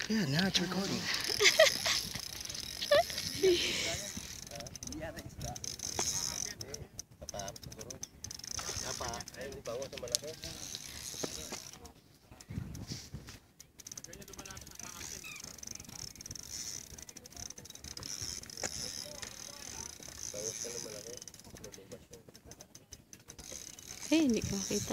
Yeah, now it's recording. Ay, hindi ko makita.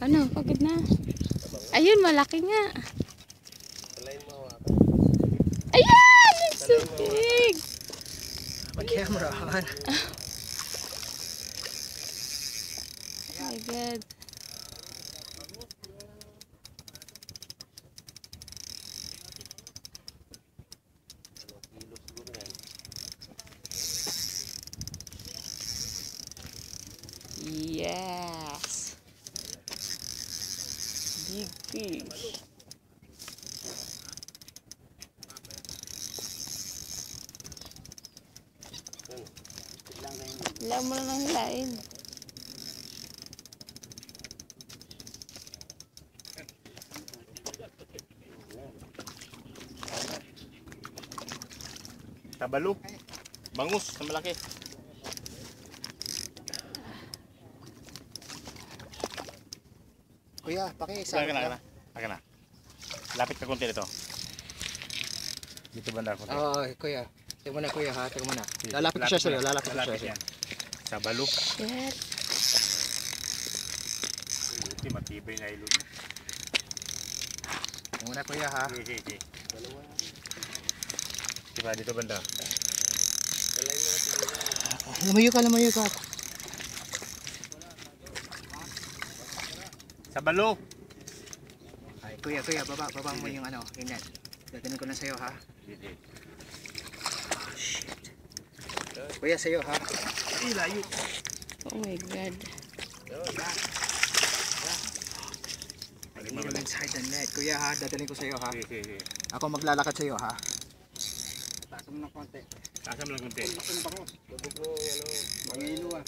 Ano? Pagod na. Ayun, malaki nga. Ayan! It's so big! My camera on. Oh my God. Yes! Big fish. Hilaw mo na lang hilain. Tabalo. Bangus na malaki. Kuya, Akin na. Akin na. Lapit ka konti dito. Dito banda konti. Kuya. Tingnan mo na kuya ha, tingnan mo na. Lalapit ko siya sa'yo, lalapit ko siya sa'yo. Tabalo. Yes. Buti matibay na ilog mo. Tingnan mo na kuya ha. Sige. Diba dito banda? Lumayo ka. Tabalo. Ay, kuya, baba mo yung ano, yung net. Dadanin ko na sa'yo ha. Sige. Kuya, sa'yo ha. Layo. Oh my God. Pag-inom inside the net. Kuya ha, dadanin ko sa'yo ha. Sige. Ako maglalakad sa'yo ha. Tasam lang konti. Mangilo ah.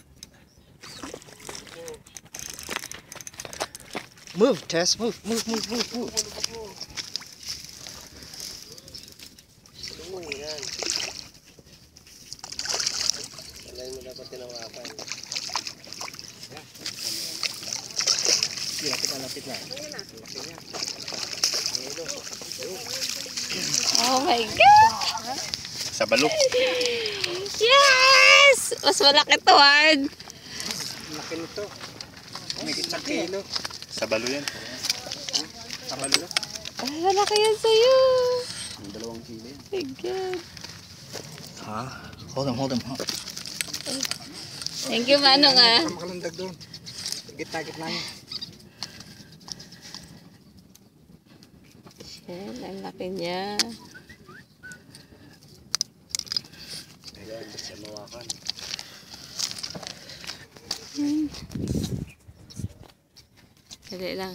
Move, Tess. Move. Yan. Alay mo dapat tinawakan. Lapit lang. Oh my God! Sabalo. Yes! Mas malaki to, Ward. Laki nito. May isang kilo. Sabalo yan. Sabalo. Ay, malaki yan sa'yo. 2 kilo yan. Oh my God. Hold him. Thank you, Manong ah. Makalandag doon. Gitna niya. Yan, ang laki niya. Ayan, sa mawakan. Dali lang.